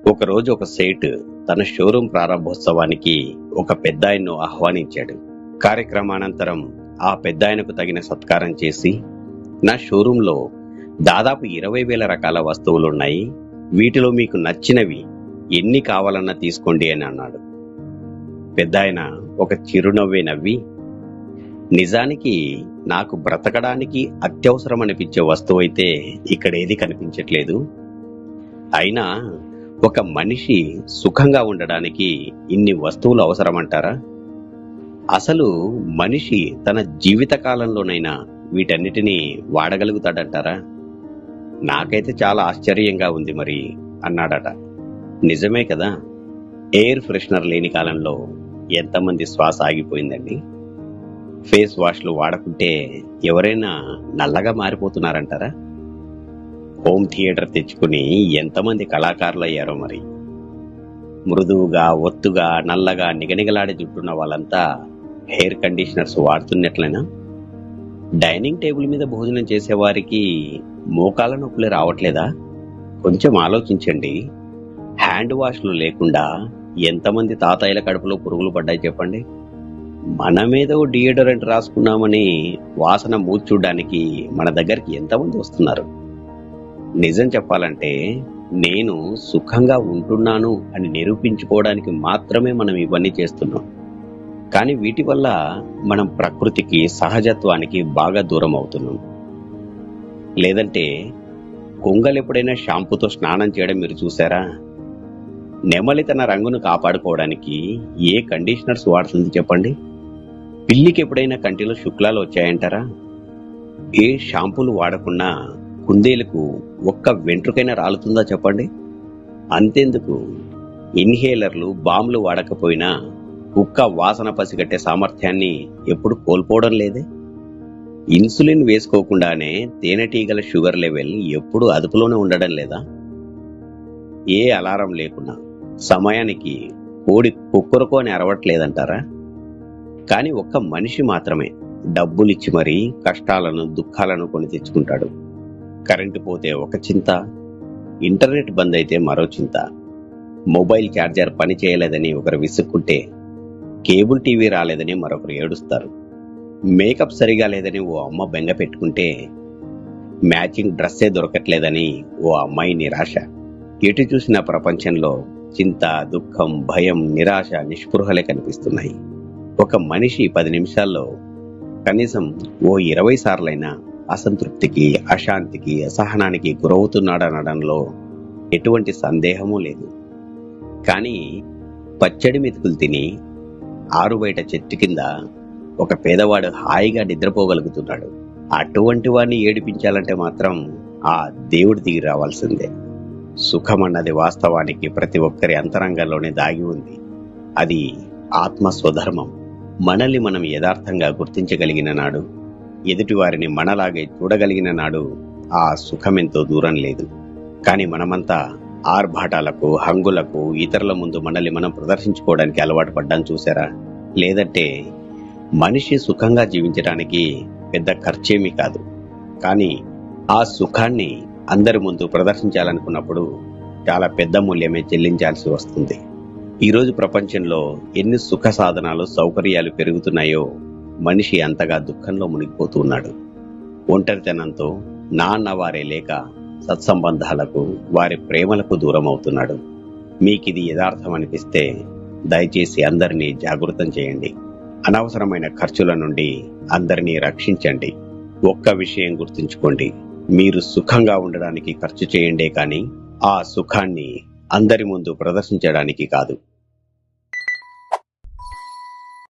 ఒకరోజు ఒక సేట్ తన షోరూం ప్రారంభోత్సవానికి ఒక పెద్దాయన్ను ఆహ్వానించాడు. కార్యక్రమానంతరం ఆ పెద్దాయనకు తగిన సత్కారం చేసి, నా షోరూంలో దాదాపు 20,000 రకాల వస్తువులున్నాయి, వీటిలో మీకు నచ్చినవి ఎన్ని కావాలన్నా తీసుకోండి అని అన్నాడు. పెద్దాయన ఒక చిరునవ్వే నవ్వి, నిజానికి నాకు బ్రతకడానికి అత్యవసరం అనిపించే వస్తువు అయితే ఇక్కడ ఏది కనిపించట్లేదు. అయినా ఒక మనిషి సుఖంగా ఉండడానికి ఇన్ని వస్తువులు అవసరమంటారా? అసలు మనిషి తన జీవిత కాలంలోనైనా వీటన్నిటినీ వాడగలుగుతాడంటారా? నాకైతే చాలా ఆశ్చర్యంగా ఉంది మరి అన్నాడట. నిజమే కదా, ఎయిర్ ఫ్రెషనర్ లేని కాలంలో ఎంతమంది శ్వాస ఆగిపోయిందండి. ఫేస్ వాష్లు వాడకుంటే ఎవరైనా నల్లగా మారిపోతున్నారంటారా? హోమ్ థియేటర్ తెచ్చుకుని ఎంతమంది కళాకారులు అయ్యారో మరి. మృదువుగా, ఒత్తుగా, నల్లగా నిగనిగలాడే జుట్టున్న వాళ్ళంతా హెయిర్ కండిషనర్స్ వాడుతున్నట్లయినా డైనింగ్ టేబుల్ మీద భోజనం చేసేవారికి మోకాల నొప్పులు రావట్లేదా? కొంచెం ఆలోచించండి. హ్యాండ్ వాష్లు లేకుండా ఎంతమంది తాతయ్యల కడుపులో పురుగులు పడ్డాయి చెప్పండి. మనమేదో డియోడరెంట్ రాసుకున్నామని వాసన మూర్చూడ్డానికి మన దగ్గరికి ఎంతమంది వస్తున్నారు? నిజం చెప్పాలంటే నేను సుఖంగా ఉంటున్నాను అని నిరూపించుకోవడానికి మాత్రమే మనం ఇవన్నీ చేస్తున్నాం. కానీ వీటి వల్ల మనం ప్రకృతికి, సహజత్వానికి బాగా దూరం అవుతున్నాం. లేదంటే కొంగలు ఎప్పుడైనా షాంపూతో స్నానం చేయడం మీరు చూసారా? నెమలి తన రంగును కాపాడుకోవడానికి ఏ కండిషనర్స్ వాడుతుంది చెప్పండి? పిల్లికి ఎప్పుడైనా కంటిలో శుక్లాలు వచ్చాయంటారా? ఏ షాంపూలు వాడకుండా కుందేలకు ఒక్క వెంట్రుకైనా రాలుతుందా చెప్పండి? అంతెందుకు, ఇన్హేలర్లు, బాంబులు వాడకపోయినా కుక్క వాసన పసిగట్టే సామర్థ్యాన్ని ఎప్పుడు కోల్పోవడం లేదే. ఇన్సులిన్ వేసుకోకుండానే తేనెటీగల షుగర్ లెవెల్ ఎప్పుడు అదుపులోనే ఉండడం లేదా? ఏ అలారం లేకున్నా సమయానికి కోడి కుక్కరుకో అని అరవట్లేదంటారా? కానీ ఒక్క మనిషి మాత్రమే డబ్బులిచ్చి మరీ కష్టాలను, దుఃఖాలను కొని తెచ్చుకుంటాడు. కరెంటు పోతే ఒక చింత, ఇంటర్నెట్ బంద్ అయితే మరో చింత, మొబైల్ ఛార్జర్ పని చేయలేదని ఒకరు విసుక్కుంటే కేబుల్ టీవీ రాలేదని మరొకరు ఏడుస్తారు. మేకప్ సరిగా లేదని ఓ అమ్మ బెంగ పెట్టుకుంటే మ్యాచింగ్ డ్రెస్సే దొరకట్లేదని ఓ అమ్మాయి నిరాశ. ఎటు చూసిన ప్రపంచంలో చింత, దుఃఖం, భయం, నిరాశ, నిస్పృహలే కనిపిస్తున్నాయి. ఒక మనిషి 10 నిమిషాల్లో కనీసం ఓ 20 సార్లైనా అసంతృప్తికి, అశాంతికి, అసహనానికి గురవుతున్నాడనడంలో ఎటువంటి సందేహమూ లేదు. కానీ పచ్చడి మెతుకులు తిని ఆరు బయట చెట్టు కింద ఒక పేదవాడు హాయిగా నిద్రపోగలుగుతున్నాడు. అటువంటి వాడిని ఏడిపించాలంటే మాత్రం ఆ దేవుడు దిగి రావాల్సిందే. సుఖమన్నది వాస్తవానికి ప్రతి ఒక్కరి అంతరంగంలోనే దాగి ఉంది. అది ఆత్మ స్వధర్మం. మనల్ని మనం యథార్థంగా గుర్తించగలిగిన నాడు, ఎదుటివారిని మనలాగే చూడగలిగిన నాడు ఆ సుఖమెంతో దూరం లేదు. కానీ మనమంతా ఆర్భాటాలకు, హంగులకు, ఇతరుల ముందు మనల్ని మనం ప్రదర్శించుకోవడానికి అలవాటు పడ్డాం చూసారా? లేదంటే మనిషి సుఖంగా జీవించడానికి పెద్ద ఖర్చేమీ కాదు. కానీ ఆ సుఖాన్ని అందరి ముందు ప్రదర్శించాలనుకున్నప్పుడు చాలా పెద్ద మూల్యమే చెల్లించాల్సి వస్తుంది. ఈరోజు ప్రపంచంలో ఎన్ని సుఖ సాధనాలు, సౌకర్యాలు పెరుగుతున్నాయో మనిషి అంతగా దుఃఖంలో మునిగిపోతూ ఉన్నాడు. ఒంటరితనంతో నా అన్నవారే లేక సత్సంబంధాలకు, వారి ప్రేమలకు దూరం అవుతున్నాడు. మీకిది యథార్థం అనిపిస్తే దయచేసి అందరినీ జాగృతం చేయండి. అనవసరమైన ఖర్చుల నుండి అందరినీ రక్షించండి. ఒక్క విషయం గుర్తుంచుకోండి, మీరు సుఖంగా ఉండడానికి ఖర్చు చేయండే కానీ ఆ సుఖాన్ని అందరి ముందు ప్రదర్శించడానికి కాదు.